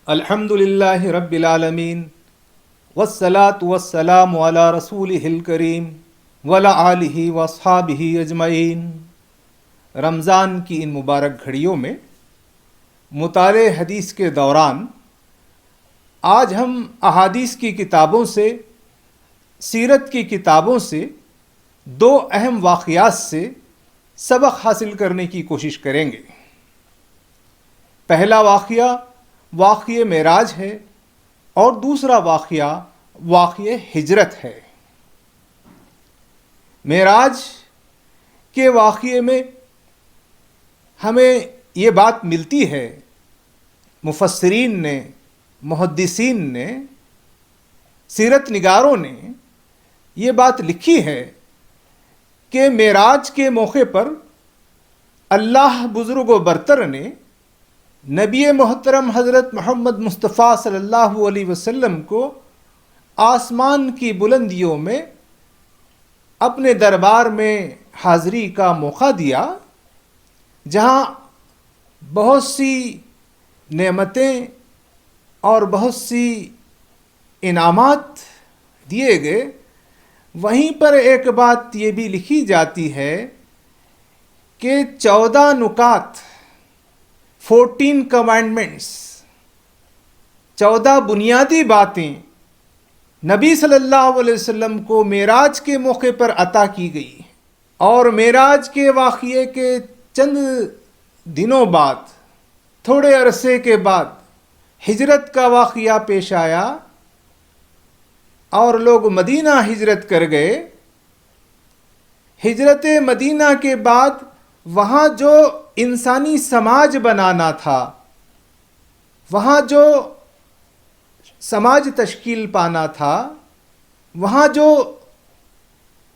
الحمد للہ رب العالمین والصلاة والسلام علی رسولہ الکریم وعلی آلہ واصحابہ اجمعین۔ رمضان کی ان مبارک گھڑیوں میں مطالعہ حدیث کے دوران آج ہم احادیث کی کتابوں سے، سیرت کی کتابوں سے دو اہم واقعات سے سبق حاصل کرنے کی کوشش کریں گے۔ پہلا واقعہ معراج ہے اور دوسرا واقعہ ہجرت ہے۔ معراج کے واقعے میں ہمیں یہ بات ملتی ہے، مفسرین نے، محدثین نے، سیرت نگاروں نے یہ بات لکھی ہے کہ معراج کے موقع پر اللہ بزرگ و برتر نے نبی محترم حضرت محمد مصطفیٰ صلی اللہ علیہ وسلم کو آسمان کی بلندیوں میں اپنے دربار میں حاضری کا موقع دیا، جہاں بہت سی نعمتیں اور بہت سی انعامات دیے گئے۔ وہیں پر ایک بات یہ بھی لکھی جاتی ہے کہ 14 نکات 14 کمانڈمنٹس، 14 بنیادی باتیں نبی صلی اللہ علیہ وسلم کو معراج کے موقع پر عطا کی گئی، اور معراج کے واقعے کے چند دنوں بعد، تھوڑے عرصے کے بعد ہجرت کا واقعہ پیش آیا اور لوگ مدینہ ہجرت کر گئے۔ ہجرت مدینہ کے بعد وہاں جو انسانی سماج بنانا تھا، وہاں جو سماج تشکیل پانا تھا، وہاں جو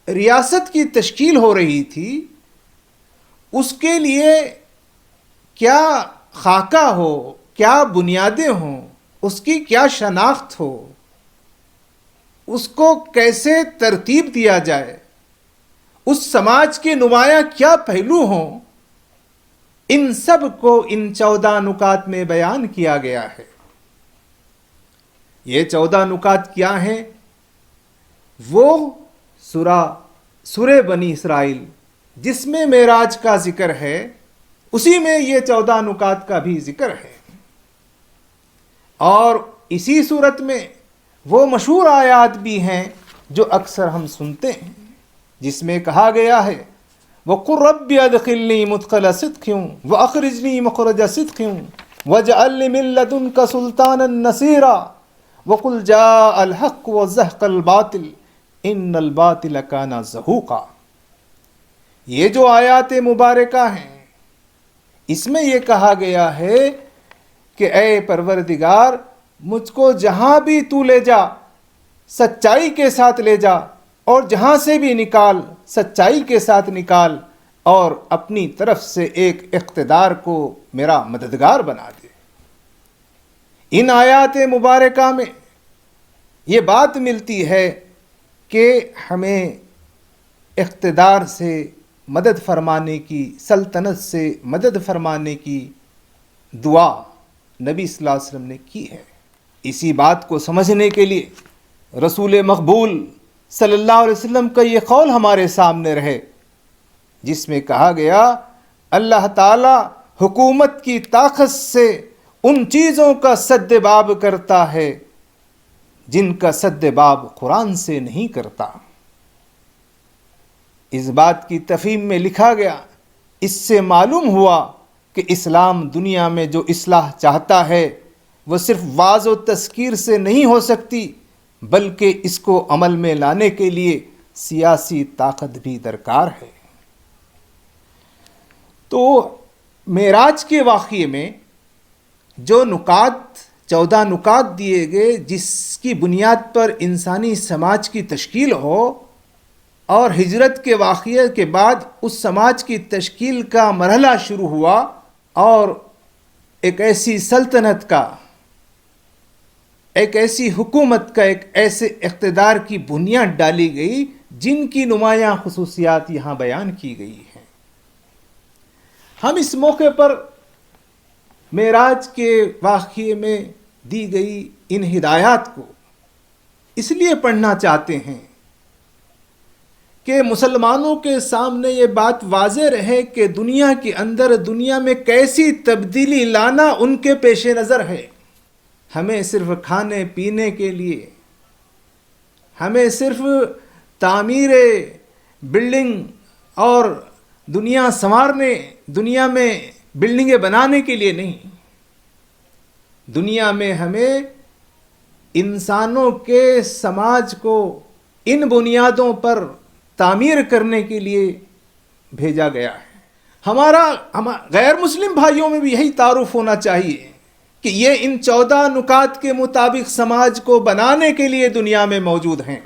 ریاست کی تشکیل ہو رہی تھی، اس کے لیے کیا خاکہ ہو، کیا بنیادیں ہوں، اس کی کیا شناخت ہو، اس کو کیسے ترتیب دیا جائے، اس سماج کے نمایاں کیا پہلو ہوں، ان سب کو ان 14 نکات میں بیان کیا گیا ہے۔ یہ 14 نکات کیا ہیں؟ وہ سورہ بنی اسرائیل جس میں معراج کا ذکر ہے، اسی میں یہ 14 نکات کا بھی ذکر ہے۔ اور اسی صورت میں وہ مشہور آیات بھی ہیں جو اکثر ہم سنتے ہیں، جس میں کہا گیا ہے وَقُلْ رَبِّ أَدْخِلْنِي مُدْخَلَ صِدْقٍ وَأَخْرِجْنِي مُخْرَجَ صِدْقٍ وَاجْعَل لِّي مِن لَّدُنكَ سُلْطَانًا نَّصِيرًا وَقُلْ جَاءَ الْحَقُّ وَزَهَقَ الْبَاطِلُ إِنَّ الْبَاطِلَ كَانَ زَهُوقًا۔ یہ جو آیات مبارکہ ہیں، اس میں یہ کہا گیا ہے کہ اے پروردگار، مجھ کو جہاں بھی تو لے جا، سچائی کے ساتھ لے جا، اور جہاں سے بھی نکال، سچائی کے ساتھ نکال، اور اپنی طرف سے ایک اقتدار کو میرا مددگار بنا دے۔ ان آیات مبارکہ میں یہ بات ملتی ہے کہ ہمیں اقتدار سے مدد فرمانے کی، سلطنت سے مدد فرمانے کی دعا نبی صلی اللہ علیہ وسلم نے کی ہے۔ اسی بات کو سمجھنے کے لیے رسول مقبول صلی اللہ علیہ وسلم کا یہ قول ہمارے سامنے رہے، جس میں کہا گیا اللہ تعالی حکومت کی طاقت سے ان چیزوں کا سد باب کرتا ہے جن کا سد باب قرآن سے نہیں کرتا۔ اس بات کی تفہیم میں لکھا گیا، اس سے معلوم ہوا کہ اسلام دنیا میں جو اصلاح چاہتا ہے وہ صرف واعظ و تذکیر سے نہیں ہو سکتی، بلکہ اس کو عمل میں لانے کے لیے سیاسی طاقت بھی درکار ہے۔ تو معراج کے واقعے میں جو 14 نکات دیے گئے، جس کی بنیاد پر انسانی سماج کی تشکیل ہو، اور ہجرت کے واقعے کے بعد اس سماج کی تشکیل کا مرحلہ شروع ہوا، اور ایک ایسی سلطنت کا، ایک ایسی حکومت کا، ایک ایسے اقتدار کی بنیاد ڈالی گئی جن کی نمایاں خصوصیات یہاں بیان کی گئی ہیں۔ ہم اس موقع پر معراج کے واقعے میں دی گئی ان ہدایات کو اس لیے پڑھنا چاہتے ہیں کہ مسلمانوں کے سامنے یہ بات واضح رہے کہ دنیا کے اندر دنیا میں کیسی تبدیلی لانا ان کے پیش نظر ہے. ہمیں صرف کھانے پینے کے لیے، ہمیں صرف تعمیر بلڈنگ اور دنیا سنوارنے، دنیا میں بلڈنگیں بنانے کے لیے نہیں، دنیا میں ہمیں انسانوں کے سماج کو ان بنیادوں پر تعمیر کرنے کے لیے بھیجا گیا ہے. ہمارا غیر مسلم بھائیوں میں بھی یہی تعارف ہونا چاہیے کہ یہ ان 14 نکات کے مطابق سماج کو بنانے کے لیے دنیا میں موجود ہیں.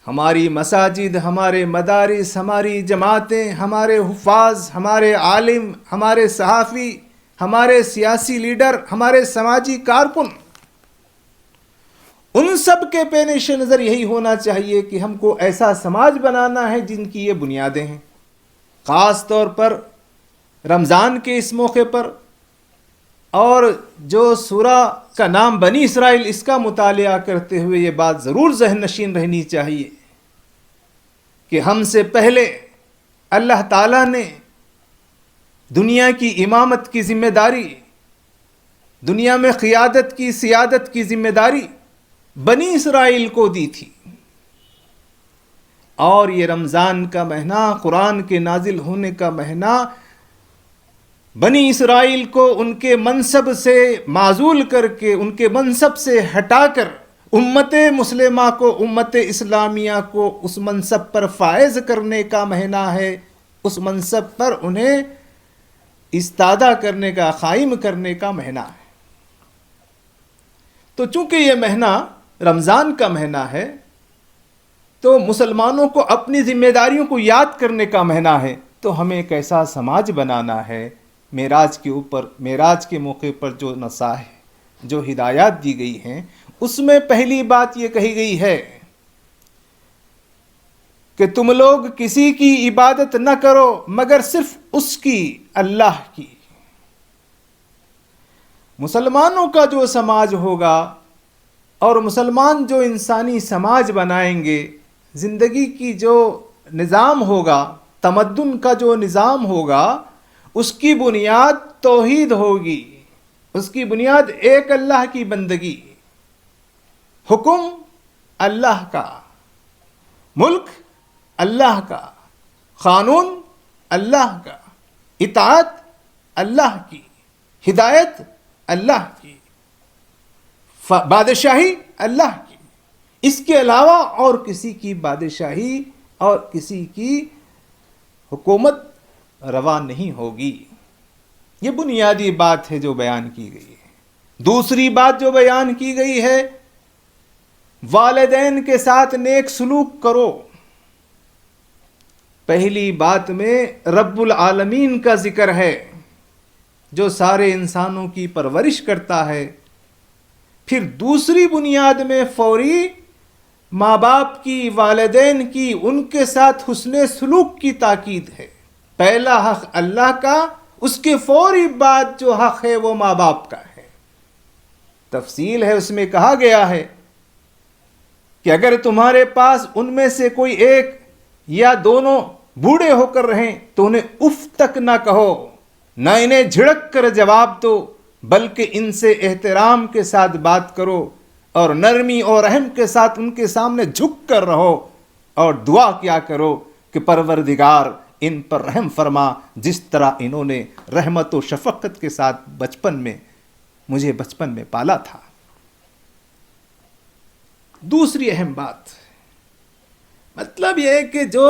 ہماری مساجد، ہمارے مدارس، ہماری جماعتیں، ہمارے حفاظ، ہمارے عالم، ہمارے صحافی، ہمارے سیاسی لیڈر، ہمارے سماجی کارکن، ان سب کے پیش نظر یہی ہونا چاہیے کہ ہم کو ایسا سماج بنانا ہے جن کی یہ بنیادیں ہیں. خاص طور پر رمضان کے اس موقع پر اور جو سورہ کا نام بنی اسرائیل، اس کا مطالعہ کرتے ہوئے یہ بات ضرور ذہن نشین رہنی چاہیے کہ ہم سے پہلے اللہ تعالیٰ نے دنیا کی امامت کی ذمہ داری، دنیا میں قیادت کی، سیادت کی ذمہ داری بنی اسرائیل کو دی تھی. اور یہ رمضان کا مہینہ، قرآن کے نازل ہونے کا مہینہ، بنی اسرائیل کو ان کے منصب سے معزول کر کے، ان کے منصب سے ہٹا کر امت مسلمہ کو، امت اسلامیہ کو اس منصب پر فائز کرنے کا مہینہ ہے، اس منصب پر انہیں استادہ کرنے کا، قائم کرنے کا مہینہ ہے. تو چونکہ یہ مہینہ رمضان کا مہینہ ہے تو مسلمانوں کو اپنی ذمہ داریوں کو یاد کرنے کا مہینہ ہے. تو ہمیں ایک ایسا سماج بنانا ہے. معراج کے موقع پر جو نصائح، جو ہدایات دی گئی ہیں، اس میں پہلی بات یہ کہی گئی ہے کہ تم لوگ کسی کی عبادت نہ کرو مگر صرف اس کی، اللہ کی. مسلمانوں کا جو سماج ہوگا اور مسلمان جو انسانی سماج بنائیں گے، زندگی کی جو نظام ہوگا، تمدن کا جو نظام ہوگا، اس کی بنیاد توحید ہوگی. اس کی بنیاد ایک اللہ کی بندگی، حکم اللہ کا، ملک اللہ کا، قانون اللہ کا، اطاعت اللہ کی، ہدایت اللہ کی، بادشاہی اللہ کی. اس کے علاوہ اور کسی کی بادشاہی اور کسی کی حکومت روا نہیں ہوگی. یہ بنیادی بات ہے جو بیان کی گئی ہے. دوسری بات جو بیان کی گئی ہے، والدین کے ساتھ نیک سلوک کرو. پہلی بات میں رب العالمین کا ذکر ہے جو سارے انسانوں کی پرورش کرتا ہے. پھر دوسری بنیاد میں فوری ماں باپ کی، والدین کی، ان کے ساتھ حسن سلوک کی تاکید ہے. پہلا حق اللہ کا، اس کے فوری بعد جو حق ہے وہ ماں باپ کا ہے. تفصیل ہے، اس میں کہا گیا ہے کہ اگر تمہارے پاس ان میں سے کوئی ایک یا دونوں بوڑھے ہو کر رہیں تو انہیں اف تک نہ کہو، نہ انہیں جھڑک کر جواب دو، بلکہ ان سے احترام کے ساتھ بات کرو اور نرمی اور رحم کے ساتھ ان کے سامنے جھک کر رہو اور دعا کیا کرو کہ پروردگار ان پر رحم فرما، جس طرح انہوں نے رحمت و شفقت کے ساتھ مجھے بچپن میں پالا تھا. دوسری اہم بات، مطلب یہ ہے کہ جو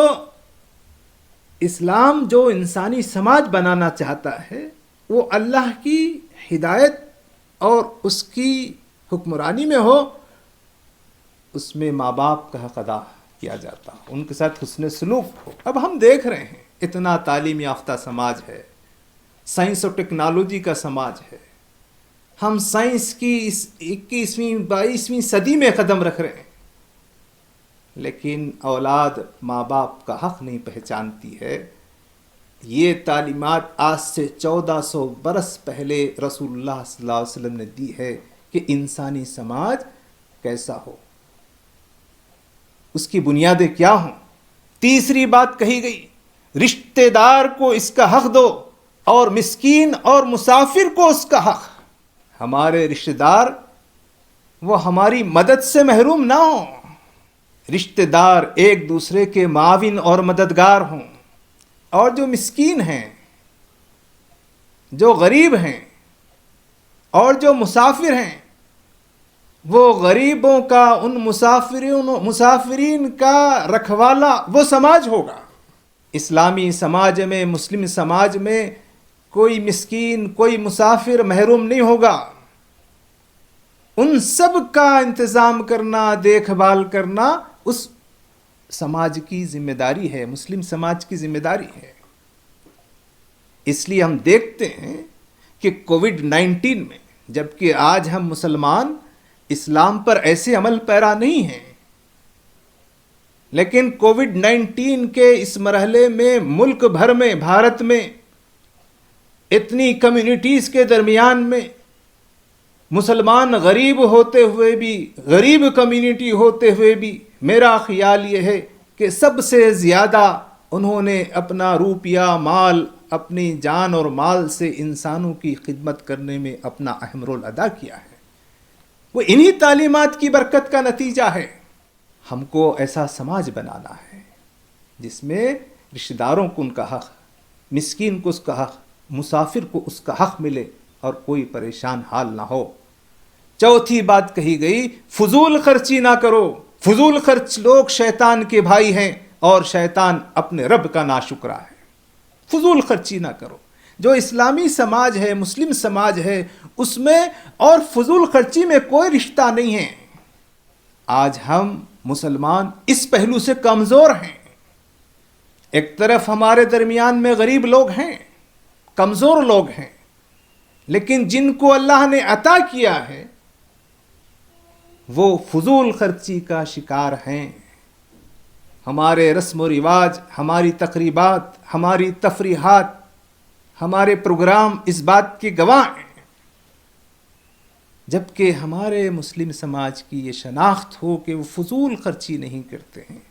اسلام جو انسانی سماج بنانا چاہتا ہے وہ اللہ کی ہدایت اور اس کی حکمرانی میں ہو. اس میں ماں باپ کا حق ادا کیا جاتا، ان کے ساتھ حسن سلوک ہو. اب ہم دیکھ رہے ہیں اتنا تعلیم یافتہ سماج ہے، سائنس اور ٹیکنالوجی کا سماج ہے، ہم سائنس کی 21ویں 22ویں صدی میں قدم رکھ رہے ہیں، لیکن اولاد ماں باپ کا حق نہیں پہچانتی ہے. یہ تعلیمات آج سے 1400 برس پہلے رسول اللہ صلی اللہ علیہ وسلم نے دی ہے کہ انسانی سماج کیسا ہو، اس کی بنیادیں کیا ہوں۔ تیسری بات کہی گئی، رشتہ دار کو اس کا حق دو اور مسکین اور مسافر کو اس کا حق۔ ہمارے رشتہ دار وہ ہماری مدد سے محروم نہ ہوں، رشتہ دار ایک دوسرے کے معاون اور مددگار ہوں، اور جو مسکین ہیں، جو غریب ہیں اور جو مسافر ہیں، وہ غریبوں کا، ان مسافرین کا رکھوالا وہ سماج ہوگا۔ اسلامی سماج میں، مسلم سماج میں کوئی مسکین، کوئی مسافر محروم نہیں ہوگا۔ ان سب کا انتظام کرنا، دیکھ بھال کرنا اس سماج کی ذمہ داری ہے، مسلم سماج کی ذمہ داری ہے۔ اس لیے ہم دیکھتے ہیں کہ کووڈ-19 میں، جبکہ آج ہم مسلمان اسلام پر ایسے عمل پیرا نہیں ہیں، لیکن کووڈ-19 کے اس مرحلے میں ملک بھر میں، بھارت میں اتنی کمیونٹیز کے درمیان میں مسلمان غریب ہوتے ہوئے بھی، غریب کمیونٹی ہوتے ہوئے بھی، میرا خیال یہ ہے کہ سب سے زیادہ انہوں نے اپنا روپیہ، مال، اپنی جان اور مال سے انسانوں کی خدمت کرنے میں اپنا اہم رول ادا کیا ہے۔ وہ انہی تعلیمات کی برکت کا نتیجہ ہے۔ ہم کو ایسا سماج بنانا ہے جس میں رشتہ داروں کو ان کا حق، مسکین کو اس کا حق، مسافر کو اس کا حق ملے اور کوئی پریشان حال نہ ہو۔ چوتھی بات کہی گئی، فضول خرچی نہ کرو۔ فضول خرچ لوگ شیطان کے بھائی ہیں اور شیطان اپنے رب کا ناشکرا ہے۔ فضول خرچی نہ کرو۔ جو اسلامی سماج ہے، مسلم سماج ہے، اس میں اور فضول خرچی میں کوئی رشتہ نہیں ہے۔ آج ہم مسلمان اس پہلو سے کمزور ہیں۔ ایک طرف ہمارے درمیان میں غریب لوگ ہیں، کمزور لوگ ہیں، لیکن جن کو اللہ نے عطا کیا ہے وہ فضول خرچی کا شکار ہیں۔ ہمارے رسم و رواج، ہماری تقریبات، ہماری تفریحات، ہمارے پروگرام اس بات کے گواہ ہیں۔ جبکہ ہمارے مسلم سماج کی یہ شناخت ہو کہ وہ فضول خرچی نہیں کرتے ہیں۔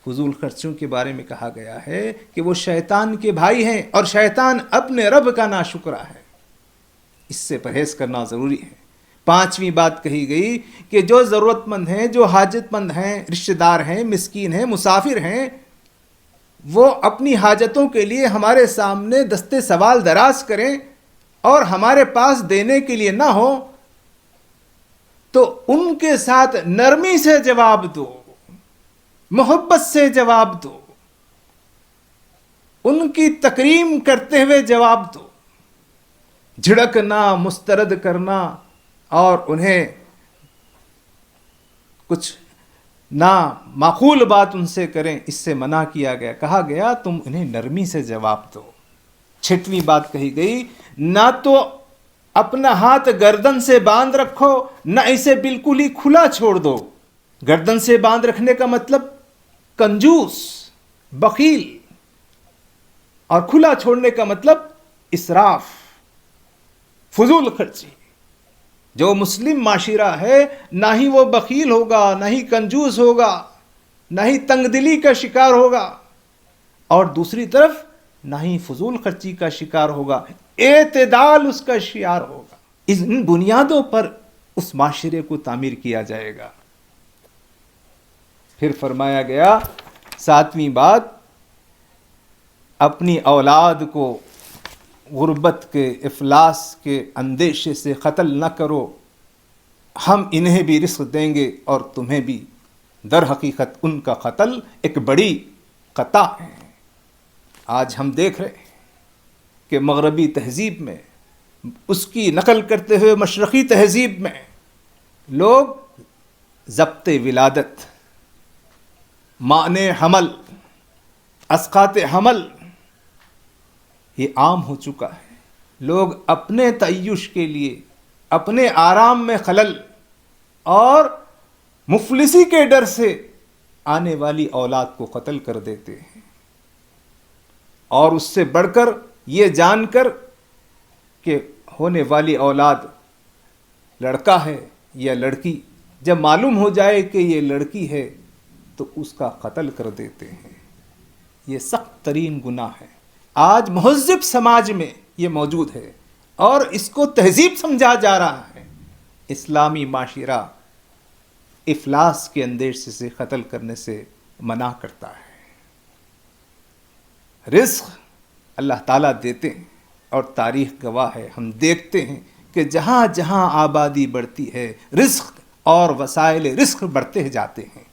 فضول خرچوں کے بارے میں کہا گیا ہے کہ وہ شیطان کے بھائی ہیں اور شیطان اپنے رب کا ناشکرا ہے۔ اس سے پرہیز کرنا ضروری ہے۔ پانچویں بات کہی گئی کہ جو ضرورت مند ہیں، جو حاجت مند ہیں، رشتہ دار ہیں، مسکین ہیں، مسافر ہیں، وہ اپنی حاجتوں کے لیے ہمارے سامنے دستے سوال دراز کریں اور ہمارے پاس دینے کے لیے نہ ہو تو ان کے ساتھ نرمی سے جواب دو، محبت سے جواب دو، ان کی تکریم کرتے ہوئے جواب دو۔ جھڑکنا، مسترد کرنا اور انہیں کچھ معقول بات ان سے کریں، اس سے منع کیا گیا۔ کہا گیا تم انہیں نرمی سے جواب دو۔ چھٹویں بات کہی گئی، نہ تو اپنا ہاتھ گردن سے باندھ رکھو، نہ اسے بالکل ہی کھلا چھوڑ دو۔ گردن سے باندھ رکھنے کا مطلب کنجوس، بخیل، اور کھلا چھوڑنے کا مطلب اسراف، فضول خرچی۔ جو مسلم معاشرہ ہے نہ ہی وہ بخیل ہوگا، نہ ہی کنجوس ہوگا، نہ ہی تنگ دلی کا شکار ہوگا، اور دوسری طرف نہ ہی فضول خرچی کا شکار ہوگا، اعتدال اس کا شعار ہوگا۔ ان بنیادوں پر اس معاشرے کو تعمیر کیا جائے گا۔ پھر فرمایا گیا ساتویں بات، اپنی اولاد کو غربت کے، افلاس کے اندیشے سے قتل نہ کرو، ہم انہیں بھی رزق دیں گے اور تمہیں بھی۔ در حقیقت ان کا قتل ایک بڑی خطا ہے۔ آج ہم دیکھ رہے ہیں کہ مغربی تہذیب میں، اس کی نقل کرتے ہوئے مشرقی تہذیب میں، لوگ ضبط ولادت، معنی حمل، اسقاط حمل، یہ عام ہو چکا ہے۔ لوگ اپنے تعیش کے لیے، اپنے آرام میں خلل اور مفلسی کے ڈر سے آنے والی اولاد کو قتل کر دیتے ہیں، اور اس سے بڑھ کر یہ جان کر کہ ہونے والی اولاد لڑکا ہے یا لڑکی، جب معلوم ہو جائے کہ یہ لڑکی ہے تو اس کا قتل کر دیتے ہیں۔ یہ سخت ترین گناہ ہے۔ آج مہذب سماج میں یہ موجود ہے اور اس کو تہذیب سمجھا جا رہا ہے۔ اسلامی معاشرہ افلاس کے اندیشے سے قتل کرنے سے منع کرتا ہے۔ رزق اللہ تعالیٰ دیتے ہیں اور تاریخ گواہ ہے، ہم دیکھتے ہیں کہ جہاں جہاں آبادی بڑھتی ہے رزق اور وسائل رزق بڑھتے جاتے ہیں۔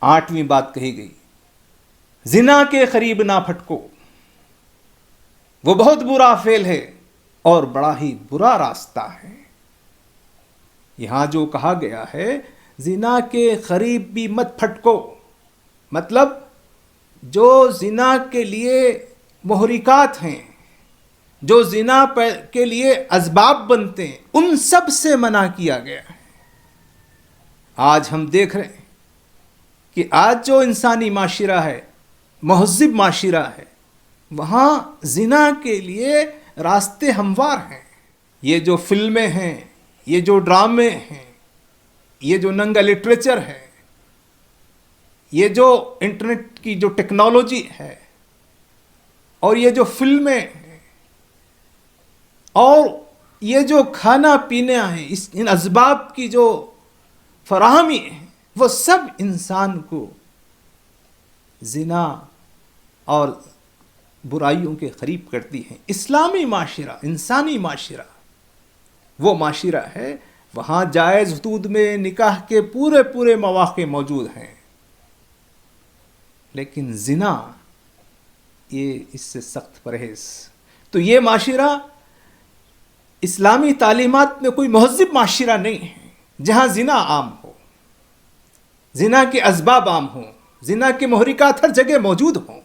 8ویں بات کہی گئی، زنا کے قریب نہ پھٹکو، وہ بہت برا فعل ہے اور بڑا ہی برا راستہ ہے۔ یہاں جو کہا گیا ہے زنا کے قریب بھی مت پھٹکو، مطلب جو زنا کے لیے محرکات ہیں، جو زنا کے لیے اسباب بنتے ہیں، ان سب سے منع کیا گیا ہے۔ آج ہم دیکھ رہے ہیں کہ آج جو انسانی معاشرہ ہے، مہذب معاشرہ ہے، وہاں زنا کے لیے راستے ہموار ہیں۔ یہ جو فلمیں ہیں، یہ جو ڈرامے ہیں، یہ جو ننگا لٹریچر ہے، یہ جو انٹرنیٹ کی جو ٹیکنالوجی ہے، اور یہ جو فلمیں ہیں، اور یہ جو کھانا پینے ہیں، ان اسباب کی جو فراہمی ہے، وہ سب انسان کو زنا اور برائیوں کے قریب کرتی ہیں۔ اسلامی معاشرہ، انسانی معاشرہ وہ معاشرہ ہے وہاں جائز حدود میں نکاح کے پورے مواقع موجود ہیں، لیکن زنا یہ اس سے سخت پرہیز۔ تو یہ معاشرہ اسلامی تعلیمات میں کوئی مہذب معاشرہ نہیں ہے جہاں زنا عام ہو، زنا کے اسباب عام ہوں، زنا کے محرکات ہر جگہ موجود ہوں۔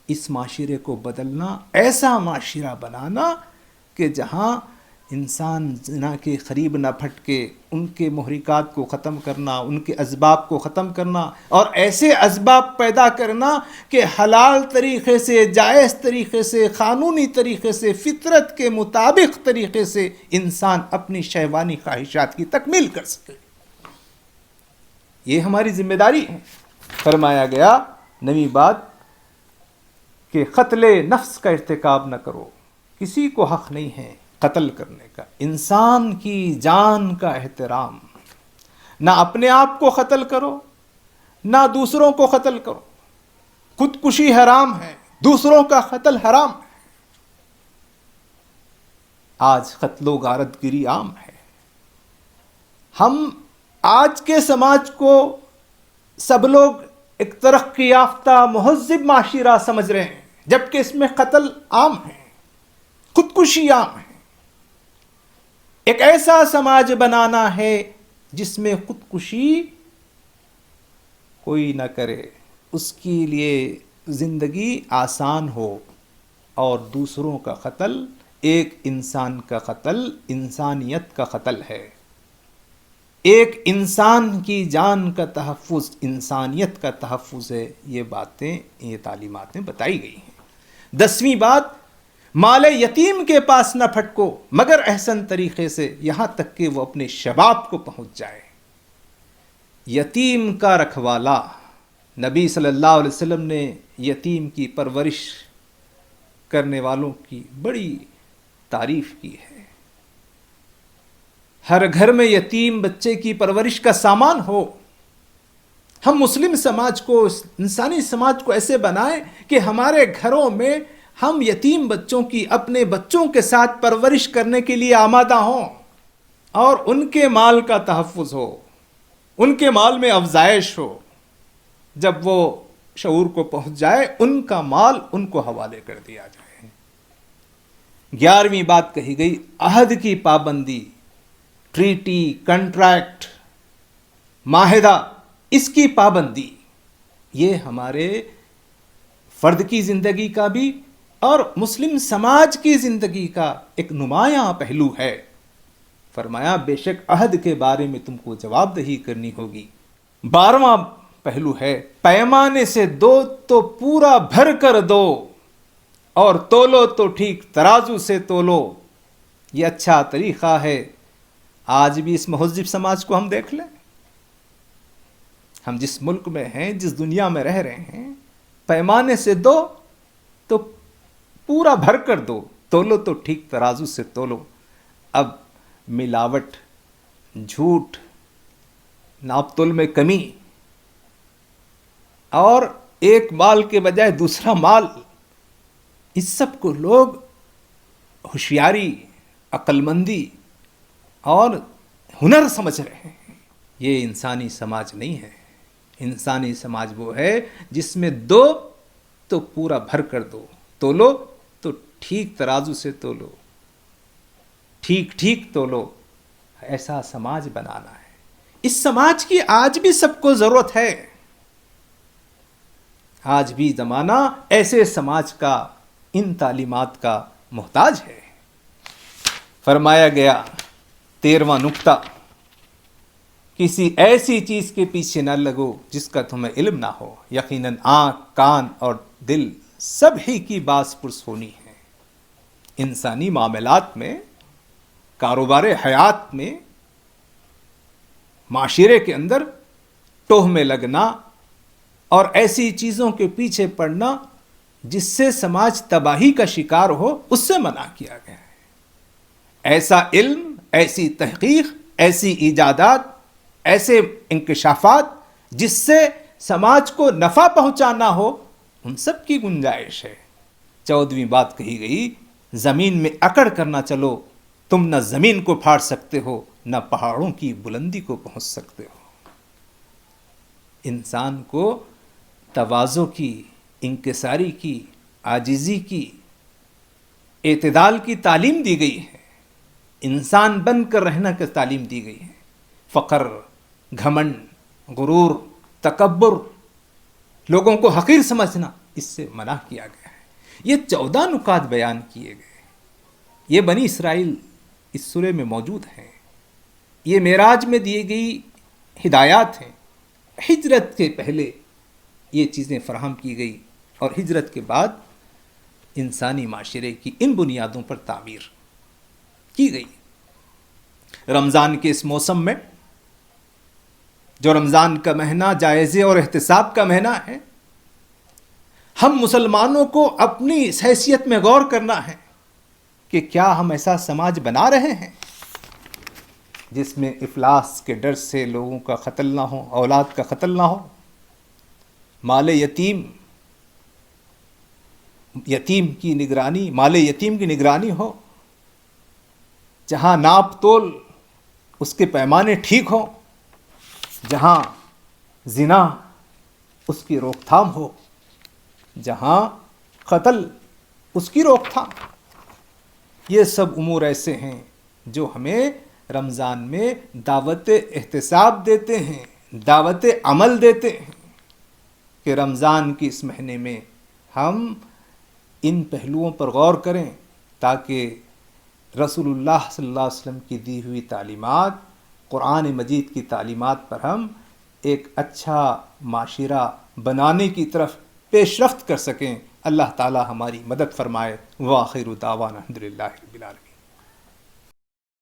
اس معاشرے کو بدلنا، ایسا معاشرہ بنانا کہ جہاں انسان زنا کے قریب نہ پھٹکے، ان کے محرکات کو ختم کرنا، ان کے اسباب کو ختم کرنا، اور ایسے اسباب پیدا کرنا کہ حلال طریقے سے، جائز طریقے سے، قانونی طریقے سے، فطرت کے مطابق طریقے سے انسان اپنی شہوانی خواہشات کی تکمیل کر سکے۔ یہ ہماری ذمہ داری ہے۔ فرمایا گیا 9ویں بات کہ قتل نفس کا ارتکاب نہ کرو، کسی کو حق نہیں ہے قتل کرنے کا۔ انسان کی جان کا احترام، نہ اپنے آپ کو قتل کرو، نہ دوسروں کو قتل کرو۔ خودکشی حرام ہے، دوسروں کا قتل حرام ہے۔ آج قتل و غارت گری عام ہے۔ ہم آج کے سماج کو سب لوگ ایک ترقی یافتہ مہذب معاشرہ سمجھ رہے ہیں، جبکہ اس میں قتل عام ہے، خودکشی عام ہے۔ ایک ایسا سماج بنانا ہے جس میں خودکشی کوئی نہ کرے، اس کے لیے زندگی آسان ہو، اور دوسروں کا قتل ایک انسان کا قتل انسانیت کا قتل ہے۔ ایک انسان کی جان کا تحفظ انسانیت کا تحفظ ہے۔ یہ باتیں، یہ تعلیمات میں بتائی گئی ہیں۔ 10ویں بات، مال یتیم کے پاس نہ پھٹکو مگر احسن طریقے سے، یہاں تک کہ وہ اپنے شباب کو پہنچ جائے۔ یتیم کا رکھوالا، نبی صلی اللہ علیہ وسلم نے یتیم کی پرورش کرنے والوں کی بڑی تعریف کی ہے۔ ہر گھر میں یتیم بچے کی پرورش کا سامان ہو۔ ہم مسلم سماج کو، انسانی سماج کو ایسے بنائیں کہ ہمارے گھروں میں ہم یتیم بچوں کی اپنے بچوں کے ساتھ پرورش کرنے کے لیے آمادہ ہوں، اور ان کے مال کا تحفظ ہو، ان کے مال میں افزائش ہو۔ جب وہ شعور کو پہنچ جائے، ان کا مال ان کو حوالے کر دیا جائے۔ 11ویں بات کہی گئی، عہد کی پابندی، ٹریٹی، کنٹریکٹ، معاہدہ، اس کی پابندی، یہ ہمارے فرد کی زندگی کا بھی اور مسلم سماج کی زندگی کا ایک نمایاں پہلو ہے۔ فرمایا بے شک عہد کے بارے میں تم کو جواب دہی کرنی ہوگی۔ 12واں پہلو ہے پیمانے سے دو تو پورا بھر کر دو اور تولو تو ٹھیک ترازو سے تولو. یہ اچھا طریقہ ہے. آج بھی اس مہذب سماج کو ہم دیکھ لیں. ہم جس ملک میں ہیں، جس دنیا میں رہ رہے ہیں، پیمانے سے دو تو پورا بھر کر دو، تولو تو ٹھیک ترازو سے تولو. اب ملاوٹ، جھوٹ، ناپ تول میں کمی اور ایک مال کے بجائے دوسرا مال، اس سب کو لوگ ہوشیاری، عقل مندی اور ہنر سمجھ رہے ہیں. یہ انسانی سماج نہیں ہے. انسانی سماج وہ ہے جس میں دو تو پورا بھر کر دو، تولو تو ٹھیک ترازو سے تولو، ٹھیک ٹھیک تولو. ایسا سماج بنانا ہے. اس سماج کی آج بھی سب کو ضرورت ہے. آج بھی زمانہ ایسے سماج کا، ان تعلیمات کا محتاج ہے. فرمایا گیا 13واں نکتہ، کسی ایسی چیز کے پیچھے نہ لگو جس کا تمہیں علم نہ ہو. یقیناً آنکھ، کان اور دل سب ہی کی باز پرس ہونی ہے. انسانی معاملات میں، کاروبار حیات میں، معاشرے کے اندر ٹوہ میں لگنا اور ایسی چیزوں کے پیچھے پڑنا جس سے سماج تباہی کا شکار ہو، اس سے منع کیا گیا ہے. ایسا علم، ایسی تحقیق، ایسی ایجادات، ایسے انکشافات جس سے سماج کو نفع پہنچانا ہو، ان سب کی گنجائش ہے. 14ویں بات کہی گئی، زمین میں اکڑ کرنا چلو، تم نہ زمین کو پھاڑ سکتے ہو نہ پہاڑوں کی بلندی کو پہنچ سکتے ہو. انسان کو تواضع کی، انکساری کی، عاجزی کی، اعتدال کی تعلیم دی گئی ہے. انسان بن کر رہنا کی تعلیم دی گئی ہے. فقر، گھمنڈ، غرور، تکبر، لوگوں کو حقیر سمجھنا، اس سے منع کیا گیا ہے. یہ 14 نکات بیان کیے گئے. یہ بنی اسرائیل اس سورہ میں موجود ہیں. یہ معراج میں دی گئی ہدایات ہیں. ہجرت کے پہلے یہ چیزیں فراہم کی گئی اور ہجرت کے بعد انسانی معاشرے کی ان بنیادوں پر تعمیر کی گئی. رمضان کے اس موسم میں، جو رمضان کا مہینہ جائزے اور احتساب کا مہینہ ہے، ہم مسلمانوں کو اپنی اس حیثیت میں غور کرنا ہے کہ کیا ہم ایسا سماج بنا رہے ہیں جس میں افلاس کے ڈر سے لوگوں کا قتل نہ ہو، اولاد کا قتل نہ ہو، مال یتیم کی نگرانی، مال یتیم کی نگرانی ہو، جہاں ناپ تول اس کے پیمانے ٹھیک ہوں، جہاں زنا اس کی روک تھام ہو، جہاں قتل اس کی روک تھام. یہ سب امور ایسے ہیں جو ہمیں رمضان میں دعوت احتساب دیتے ہیں، دعوت عمل دیتے ہیں کہ رمضان کی اس مہینے میں ہم ان پہلوؤں پر غور کریں تاکہ رسول اللہ صلی اللہ علیہ وسلم کی دی ہوئی تعلیمات، قرآن مجید کی تعلیمات پر ہم ایک اچھا معاشرہ بنانے کی طرف پیش رفت کر سکیں. اللہ تعالی ہماری مدد فرمائے. وآخر دعوانا الحمدللہ رب العالمین.